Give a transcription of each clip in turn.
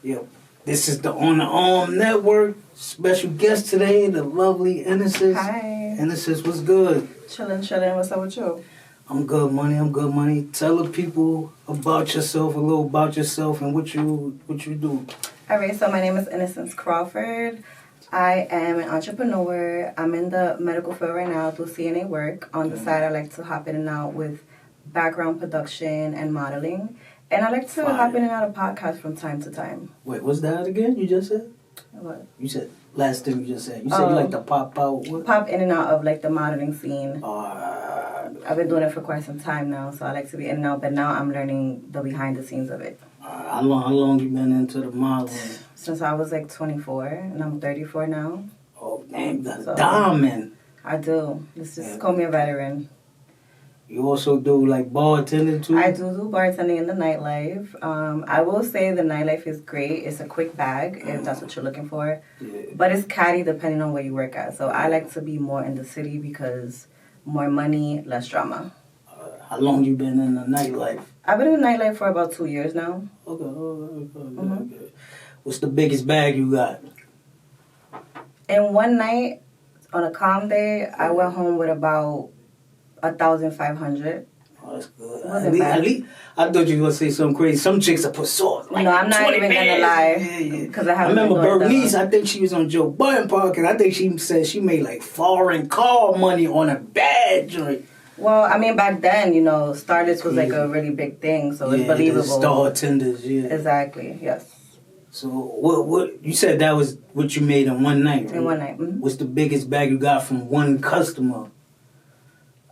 Yo, this is the O.T.A.NETWORK. Special guest today, the lovely Innocence. Hi. Innocence, what's good? Chillin'. What's up with you? I'm good, money. Tell the people about yourself, a little about yourself and what you do. All right, so my name is Innocence Crawford. I am an entrepreneur. I'm in the medical field right now through CNA work. On the side, I like to hop in and out with background production and modeling. And I like to hop in and out of podcasts from time to time. Wait, what's that again you just said? What? You said, last thing you just said. You said you like to pop out. What? Pop in and out of like the modeling scene. I've been doing it for quite some time now, so I like to be in and out. But now I'm learning the behind the scenes of it. How long you been into the modeling? Since I was like 24, and I'm 34 now. Oh, damn, you got a diamond. I do. Let's just call me a veteran. You also do like bartending too? I do bartending in the nightlife. I will say the nightlife is great. It's a quick bag if that's what you're looking for. Yeah. But it's catty depending on where you work at. So I like to be more in the city because more money, less drama. How long you been in the nightlife? I've been in the nightlife for about 2 years now. Okay. What's the biggest bag you got? In one night, on a calm day, I went home with about 1,500. Oh, that's good. At least, I thought you were going to say something crazy. Some chicks that put sauce. Like no, I'm not even going to lie. Because I remember Bernice, I think she was on Joe Budden podcast. I think she said she made like foreign car money on a bad joint. Well, I mean, back then, Stardust was like a really big thing, so it's believable. Star tenders, yeah. Exactly, yes. So what you said that was what you made in one night, right? In one night. Mm-hmm. What's the biggest bag you got from one customer?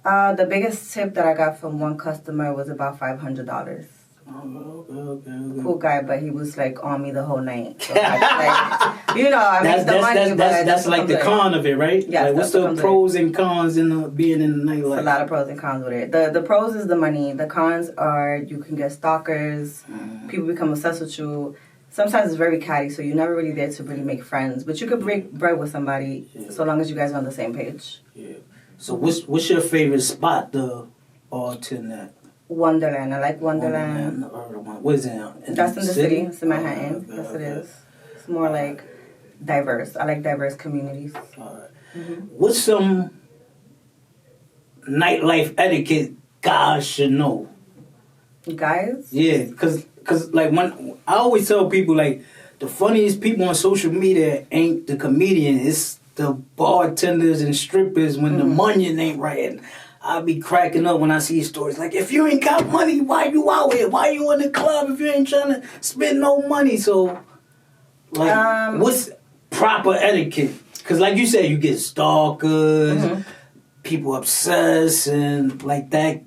The biggest tip that I got from one customer was about $500. Okay. Cool guy, but he was like on me the whole night. So I made the money. That's like the con of it, right? Yeah. Like, what's the pros and cons in being in the nightlife? A lot of pros and cons with it. The pros is the money. The cons are you can get stalkers. People become obsessed with you. Sometimes it's very catty, so you're never really there to really make friends. But you could break bread with somebody so long as you guys are on the same page. Yeah. So what's your favorite spot to bartend at? Wonderland. I like Wonderland. What is it? That's in the city. It's in Manhattan. Yes, it is. It's more like diverse. I like diverse communities. All right. Mm-hmm. What's some nightlife etiquette guys should know? Guys? Yeah, because like when I always tell people like the funniest people on social media ain't the comedian, it's the bartenders and strippers when the money ain't right. And I'll be cracking up when I see stories like, if you ain't got money, why you out here? Why you in the club if you ain't trying to spend no money? So, like, what's proper etiquette? Because like you said, you get stalkers, people obsessed, and like that.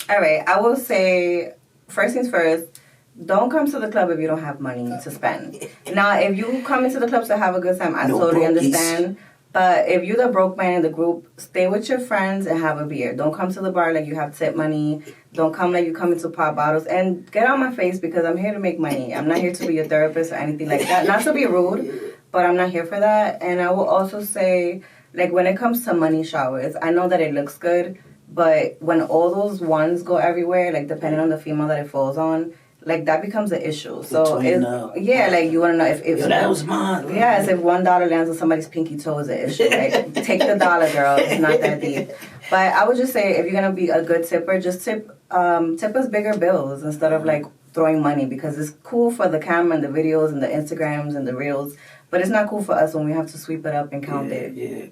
All right, I will say, first things first, don't come to the club if you don't have money to spend. Now, if you come into the club to have a good time, I totally understand. But if you're the broke man in the group, stay with your friends and have a beer. Don't come to the bar like you have tip money. Don't come like you come into pop bottles. And get out my face because I'm here to make money. I'm not here to be your therapist or anything like that. Not to be rude, but I'm not here for that. And I will also say, like, when it comes to money showers, I know that it looks good, but when all those ones go everywhere, like, depending on the female that it falls on, like, that becomes an issue. So, like, you want to know if that was mine. Yes, if $1 lands on somebody's pinky toe is an issue. Like, take the dollar, girl. It's not that deep. But I would just say, if you're going to be a good tipper, just tip us bigger bills instead of, like, throwing money. Because it's cool for the camera and the videos and the Instagrams and the reels. But it's not cool for us when we have to sweep it up and count it. Yeah.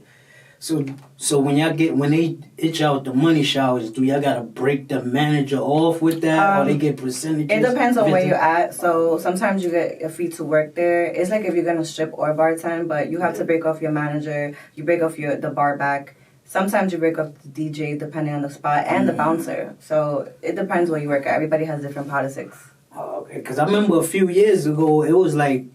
So when they itch out the money showers, do y'all gotta break the manager off with that, or they get percentages? It depends on where you're at. So sometimes you get a fee to work there. It's like if you're gonna strip or bartend, but you have to break off your manager. You break off the bar back. Sometimes you break off the DJ depending on the spot and the bouncer. So it depends where you work at. Everybody has different politics. Oh, okay, because I remember a few years ago it was like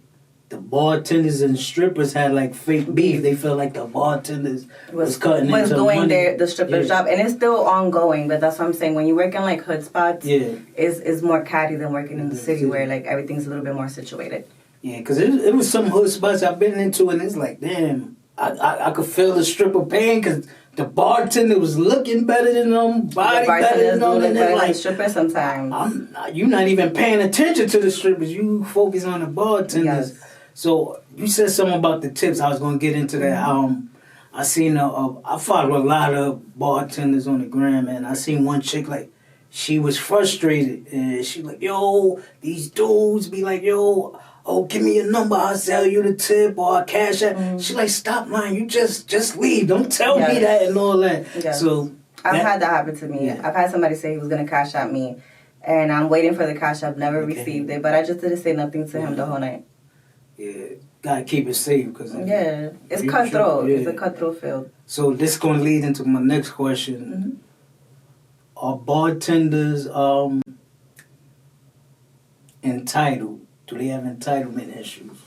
the bartenders and strippers had like fake beef. They felt like the bartenders was cutting into doing money. the stripper's job, and it's still ongoing. But that's what I'm saying. When you work in like hood spots, is more catty than working in the city where like everything's a little bit more situated. Yeah, because it was some hood spots I've been into, and it's like, damn, I could feel the stripper pain because the bartender was looking better than them, body better than them, and then like strippers sometimes. You're not even paying attention to the strippers. You focus on the bartenders. Yes. So you said something about the tips. I was gonna get into that. I seen I follow a lot of bartenders on the gram, and I seen one chick like she was frustrated, and she like, yo, these dudes be like, yo, oh, give me your number, I'll sell you the tip or I'll cash out. She like, stop lying, you just leave. Don't tell me that and all that. Yes. So I've had that happen to me. I've had somebody say he was gonna cash out me, and I'm waiting for the cash out. Never received it, but I just didn't say nothing to him the whole night. Yeah, gotta keep it safe because it's cutthroat. It's a cutthroat field. So this is gonna lead into my next question. Are bartenders entitled? Do they have entitlement issues?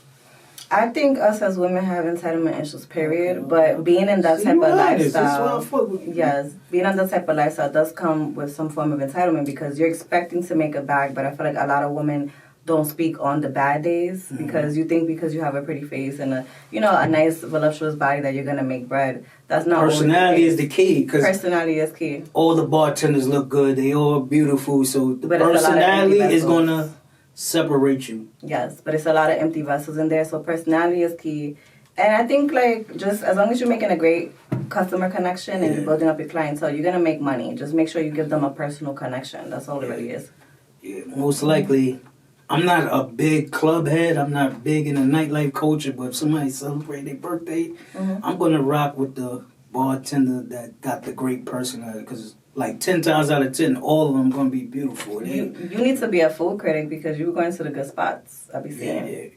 I think us as women have entitlement issues, period. But being in that type of lifestyle, being on that type of lifestyle does come with some form of entitlement because you're expecting to make a bag. But I feel like a lot of women don't speak on the bad days because you think because you have a pretty face and a nice voluptuous body that you're gonna make bread. That's not personality is the key. Personality is key. All the bartenders look good. They all beautiful. So the personality is gonna separate you. Yes, but it's a lot of empty vessels in there. So personality is key. And I think like just as long as you're making a great customer connection and you're building up your clientele, you're gonna make money. Just make sure you give them a personal connection. That's all it really is. Yeah, most likely. I'm not a big club head. I'm not big in the nightlife culture, but if somebody celebrate their birthday, I'm going to rock with the bartender that got the great personality because like 10 times out of 10, all of them going to be beautiful. You need to be a food critic because you're going to the good spots. I'll be seeing.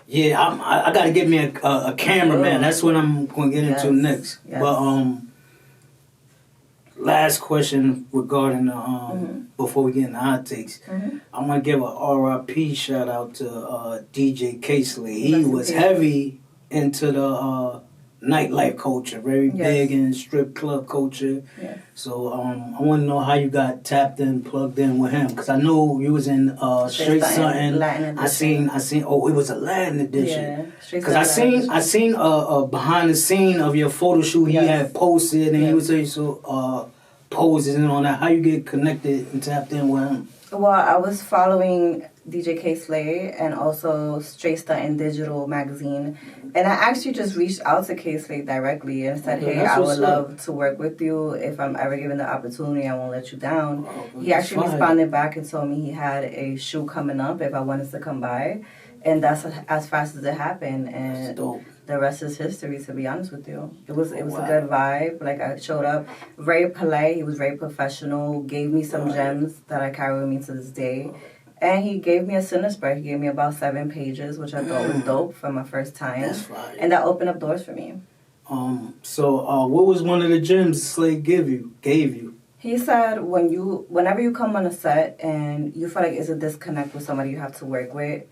Yeah, I got to get me a cameraman. That's what I'm going to get into next. Yes. But last question regarding before we get into hot takes. I want to give a R.I.P. shout out to DJ K-Slay. He was heavy into the nightlife culture, very big in strip club culture. Yes. So I want to know how you got tapped in, plugged in with him, because I know you was in Straight Something. I seen. Oh, it was a Latin edition. Because I seen behind the scene of your photo shoot. He had posted and he was poses and all that. How you get connected and tapped in with him? Well, I was following DJ K-Slay and also Straight Stuntin' Digital magazine. And I actually just reached out to K-Slay directly and said, hey, I would love to work with you. If I'm ever given the opportunity, I won't let you down. He actually responded back and told me he had a shoot coming up if I wanted to come by. And that's as fast as it happened. And the rest is history, to be honest with you. It was a good vibe. Like, I showed up very polite. He was very professional, gave me some gems that I carry with me to this day. And he gave me a cinema spread. He gave me about 7 pages, which I thought was dope for my first time. That's fire. And that opened up doors for me. So what was one of the gems Slay gave you? He said whenever you come on a set and you feel like it's a disconnect with somebody you have to work with,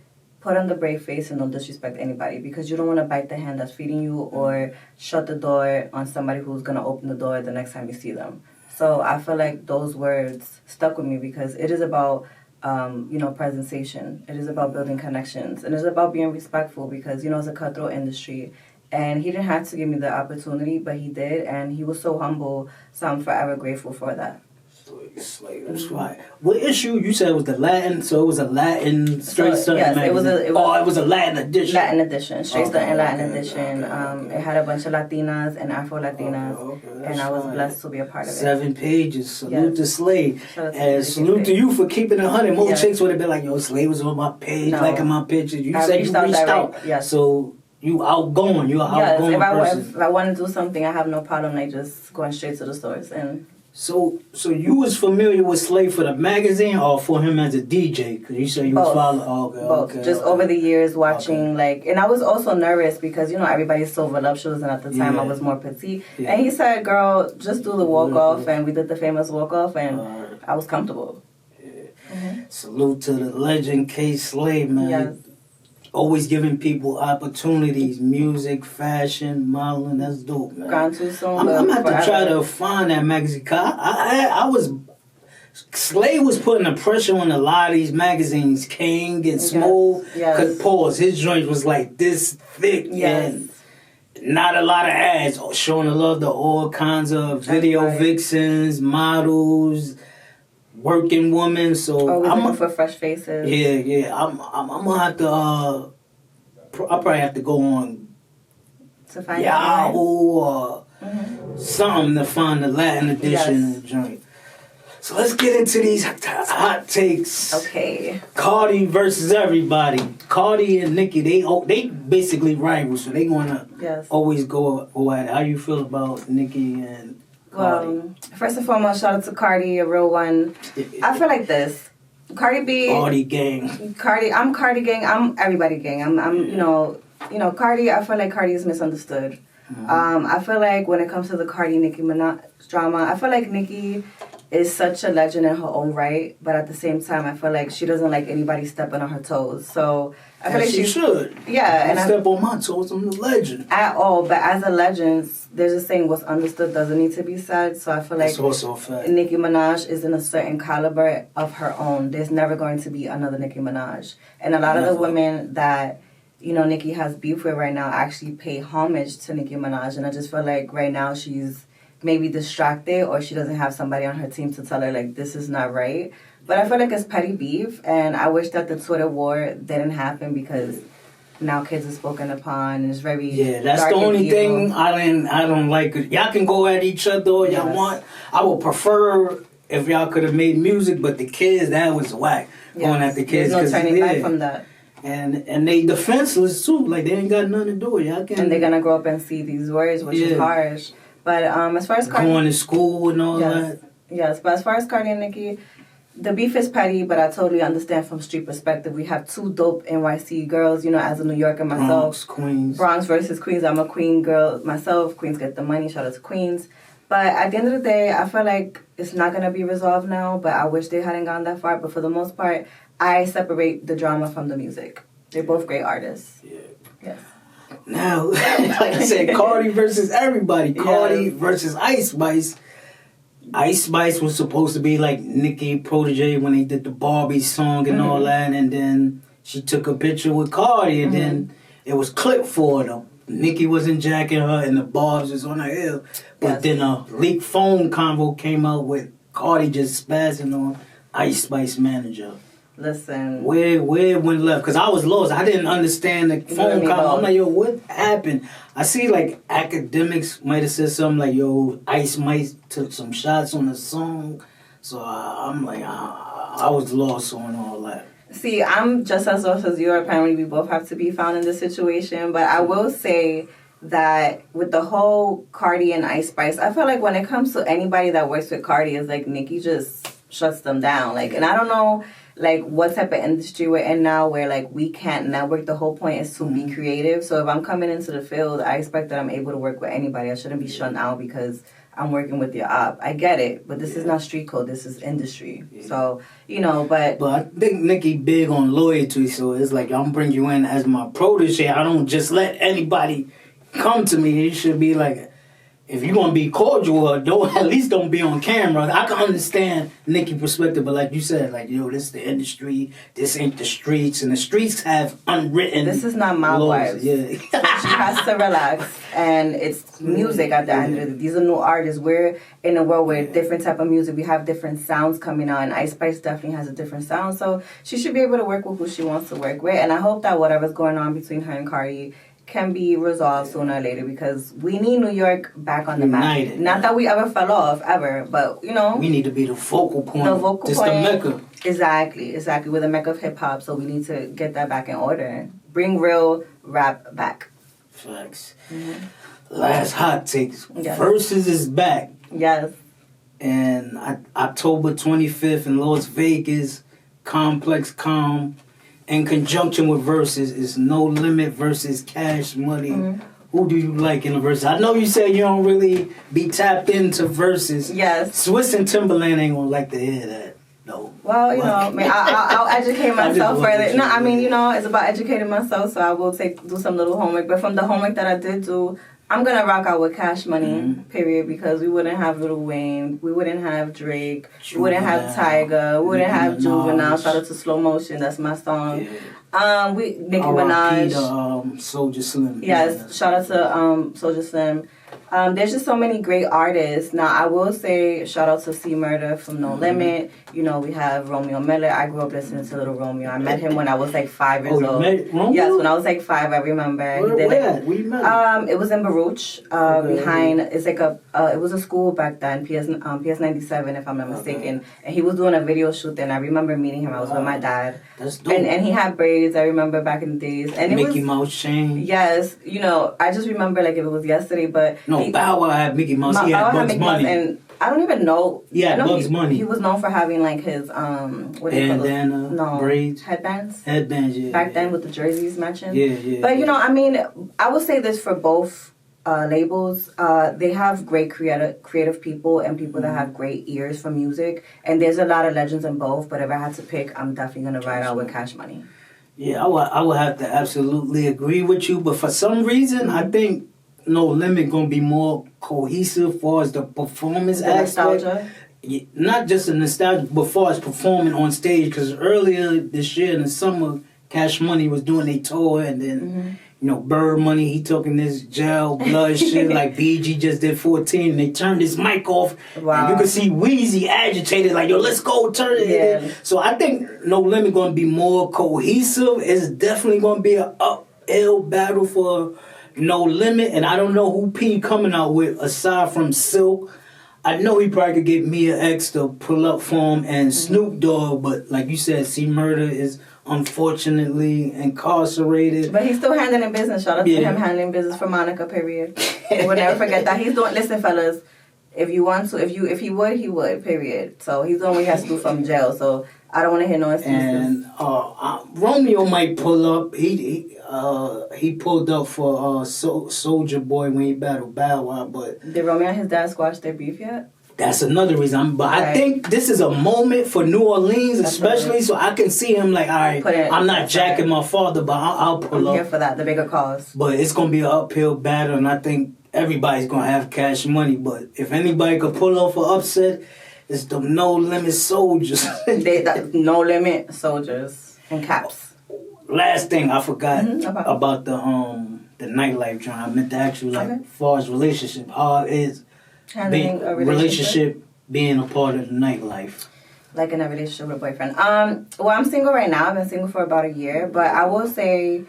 put on the brave face and don't disrespect anybody because you don't want to bite the hand that's feeding you or shut the door on somebody who's going to open the door the next time you see them. So I feel like those words stuck with me because it is about, presentation. It is about building connections. And it's about being respectful because, it's a cutthroat industry. And he didn't have to give me the opportunity, but he did. And he was so humble. So I'm forever grateful for that. Slay, that's right. What issue you said was the Latin? So it was a Latin Straight Stuntin' magazine. It was a Latin edition. Latin edition, Straight Stuntin' Latin edition. It had a bunch of Latinas and Afro Latinas, and I was blessed to be a part of it. 7 pages. Salute to Slay, and salute to you for keeping it 100. Most chicks would have been like, "Yo, Slay was on my page, liking my pictures." You said you reached out. Yes. So you outgoing. You're an outgoing person. If I want to do something, I have no problem like just going straight to the stores and. So you was familiar with Slay for the magazine or for him as a DJ? Because you said you was following. Both. Just over the years watching and I was also nervous because everybody's so voluptuous and at the time I was more petite. Yeah. And he said, "Girl, just do the walk off," and we did the famous walk off, and I was comfortable. Yeah. Salute to the legend K-Slay, man. Yes. Always giving people opportunities, music, fashion, modeling. That's dope, man. Gone too soon. I'm gonna have to try to find that magazine. Slay was putting the pressure on a lot of these magazines, King and Smooth. Yes. Cause his joint was like this thick. Yes. not a lot of ads, showing the love to all kinds of video vixens, models, working women. So I'm looking for fresh faces. Yeah. I'm gonna have to. I'll probably have to go on to find Yahoo or something to find the Latin edition of the joint. So let's get into these hot takes. Okay. Cardi versus everybody. Cardi and Nicki, they basically rivals, so they gonna always go at it. How you feel about Nicki and Cardi? Well, first and foremost, shout out to Cardi, a real one. I feel like this. Cardi B. Cardi gang. I'm Cardi gang. I'm everybody gang. I'm you know, Cardi. I feel like Cardi is misunderstood. I feel like when it comes to the Cardi Nicki Minaj drama, I feel like Nicki is such a legend in her own right, but at the same time, I feel like she doesn't like anybody stepping on her toes. So I feel like she should. Yeah, and step on my toes. I'm the legend. At all, but as a legend, there's a saying: "What's understood doesn't need to be said." So I feel like it's also a fact. Nicki Minaj is in a certain caliber of her own. There's never going to be another Nicki Minaj, and a lot of the women that Nicki has beef with right now actually pay homage to Nicki Minaj, and I just feel like right now she's maybe distracted or she doesn't have somebody on her team to tell her like this is not right. But I feel like it's petty beef, and I wish that the Twitter war didn't happen because now kids are spoken upon and it's very that's the only thing I don't like. Y'all can go at each other all y'all want. I would prefer if y'all could have made music, but the kids, that was whack. Going at the kids. There's no turning back from that. And they defenseless too, like they ain't got nothing to do with y'all. And they're gonna grow up and see these words, which is harsh. But as far as Cardi, going to school and all that. Yes, but as far as Cardi and Nicki, the beef is petty, but I totally understand from street perspective. We have two dope NYC girls, as a New Yorker myself. Bronx versus Queens. I'm a Queen girl myself. Queens get the money. Shout out to Queens. But at the end of the day, I feel like it's not going to be resolved now, but I wish they hadn't gone that far. But for the most part, I separate the drama from the music. They're both great artists. Yeah. Yes. Now, like I said, Cardi versus everybody. Cardi versus Ice Spice. Ice Spice was supposed to be like Nicki protege when they did the Barbie song and all that, and then she took a picture with Cardi, and then it was clipped for them. Nicki wasn't jacking her, and the barbs was on her ear. But then a leaked phone convo came out with Cardi just spazzing on Ice Spice manager. Listen. Where went left? Because I was lost. I didn't understand the phone call. I'm like, yo, what happened? I see, like, academics might have said something like, yo, Ice might took some shots on the song. So I'm like, I was lost on all that. See, I'm just as lost as you are. Apparently, we both have to be found in this situation. But I will say that with the whole Cardi and Ice Spice, I feel like when it comes to anybody that works with Cardi, it's like Nicki just shuts them down. Like, and I don't know, like, what type of industry we're in now where, like, we can't network. The whole point is to be creative. So if I'm coming into the field, I expect that I'm able to work with anybody. I shouldn't be shut out because I'm working with your op. I get it, but this is not street code. This is industry. So, but... But I think Nicki big on loyalty, so it's like, I'm bring you in as my protege. I don't just let anybody come to me. It should be like... If you're gonna be cordial, at least don't be on camera. I can understand Nicki's perspective, but like you said, like, this is the industry, this ain't the streets, and the streets have unwritten. This is not my wife. Yeah, so she has to relax, and it's music at the end of the day. These are new artists. We're in a world where different type of music, we have different sounds coming out, and Ice Spice definitely has a different sound. So she should be able to work with who she wants to work with, and I hope that whatever's going on between her and Cardi can be resolved sooner or later, because we need New York back on the map. Not that we ever fell off, ever, but, we need to be the focal point. The Mecca. Exactly. We're the Mecca of hip-hop, so we need to get that back in order. Bring real rap back. Facts. Last hot takes. Yes. Verzuz is back. Yes. And October 25th in Las Vegas, Complex Com. In conjunction with Verzuz is No Limit versus Cash Money. Who do you like in the Verzuz? I know you said you don't really be tapped into Verzuz. Yes. Swiss and Timberland ain't gonna like to hear that. No. Well, I'll educate myself further. No, it's about educating myself, so I will do some little homework. But from the homework that I did do, I'm gonna rock out with Cash Money, period, because we wouldn't have Lil Wayne, we wouldn't have Drake, we wouldn't have Tyga, we wouldn't have Juvenile. Shout out to Slow Motion, that's my song. Yeah. Nicki Minaj. Soulja Slim. Yes, shout out to Soulja Slim. There's just so many great artists. Now, I will say shout out to C Murder from No Limit. You know, we have Romeo Miller. I grew up listening to Little Romeo. I met him when I was like 5 years old. Met Romeo? Yes, when I was like 5, I remember. Where you met him? It was in Baruch, behind, it's like it was a school back then, PS 97, if I'm not mistaken. And he was doing a video shoot there, and I remember meeting him. I was with my dad. That's dope. And he had braids, I remember back in the days. And Mickey Mouse chain. Yes, you know, I just remember like if it was yesterday, but... No, Bow Wow had Mickey Mouse. He had Bugs Bunny. And I don't even know. Yeah, Bugs Bunny. He was known for having like his what do you call those? No, braids, headbands. Headbands, yeah. Back then with the jerseys matching. Yeah. But you know, I mean, I would say this for both labels. They have great creative people and people that have great ears for music. And there's a lot of legends in both. But if I had to pick, I'm definitely gonna ride out with Cash Money. Yeah, I would have to absolutely agree with you. But for some reason, I think No Limit gonna be more cohesive as far as the performance aspect. Nostalgia. Not just the nostalgia, but as far as performing on stage. Because earlier this year in the summer, Cash Money was doing a tour, and then you know Bird Money, he took in this gel blood shit like BG just did 14. And they turned his mic off. Wow. And you could see Weezy agitated, like yo, let's go turn it. Yeah. So I think No Limit gonna be more cohesive. It's definitely gonna be an uphill battle for No Limit, and I don't know who P coming out with aside from Silk. I know he probably could get Mia X to pull up for him and Snoop Dogg, but like you said, C Murder is unfortunately incarcerated. But he's still handling business. Shout out to him handling business for Monica, period. We'll never forget that. He's doing, listen fellas, if you want to, if he would, period. So he's doing what he has to do from jail, so I don't want to hear no excuses. And Romeo might pull up. He pulled up for Soulja Boy when he battled Bow Wow, but did Romeo and his dad squash their beef yet? That's another reason. But I think this is a moment for New Orleans, especially, so I can see him like, all right, I'm not jacking my father, but I'll pull up. I'm here for that, the bigger cause. But it's gonna be an uphill battle, and I think everybody's gonna have Cash Money. But if anybody could pull off an upset, it's the No Limit Soldiers. No Limit Soldiers and Caps. Last thing I forgot about the nightlife joint. I meant to ask you, like, as far as relationship, how is being a relationship being a part of the nightlife? Like in a relationship with a boyfriend. Well, I'm single right now. I've been single for about a year, but I will say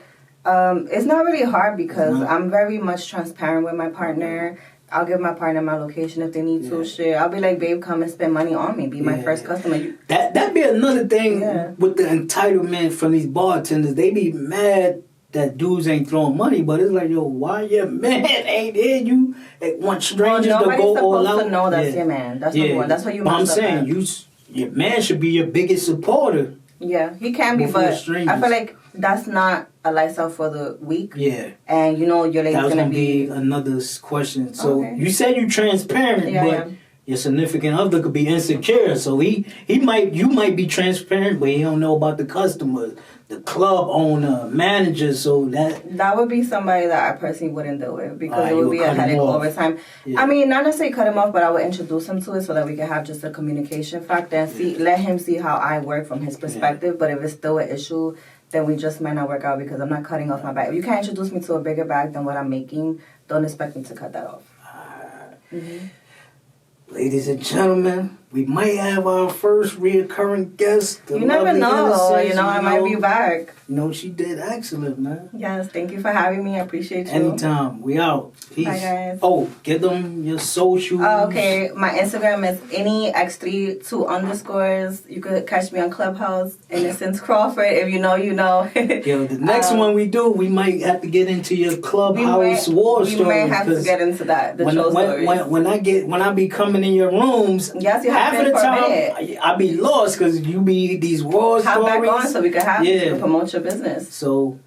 it's not really hard because I'm very much transparent with my partner. I'll give my partner my location if they need to. Shit, I'll be like, babe, come and spend money on me. Be my first customer. That'd be another thing with the entitlement from these bartenders. They be mad that dudes ain't throwing money, but it's like, yo, why your man ain't here? You want strangers to go all out? Nobody's supposed to know that's your man. That's number one. That's what you. But I'm saying your man should be your biggest supporter. Yeah, he can be, but I feel like that's not a lifestyle for the week. Yeah. And you know your lady's gonna be another question. So you said you're transparent, but your significant other could be insecure. So you might be transparent, but he don't know about the customers, the club owner, manager. So that would be somebody that I personally wouldn't deal with because it would be a headache over time. Yeah. I mean, not necessarily cut him off, but I would introduce him to it so that we could have just a communication factor and let him see how I work from his perspective. But if it's still an issue, then we just might not work out because I'm not cutting off my bag. If you can't introduce me to a bigger bag than what I'm making, don't expect me to cut that off. Ladies and gentlemen, we might have our first reoccurring guest. You never know. You know, I might be back. No, she did excellent, man. Yes, thank you for having me. I appreciate you. Anytime. We out. Peace. Bye, guys. Oh, give them your socials. Okay. My Instagram is InnieX3 2_. You could catch me on Clubhouse, Innocence Crawford. If you know, you know. Yo, the next one we do, we might have to get into your Clubhouse war story. We might have to get into that. The troll stories. When I be coming in your rooms, yes, you have half of the time I be lost because you be these war stories. Hop back on so we can have to promote your business. So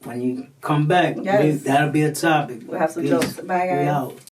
when you come back, that'll be a topic. We'll have some jokes. Bye, guys. We out.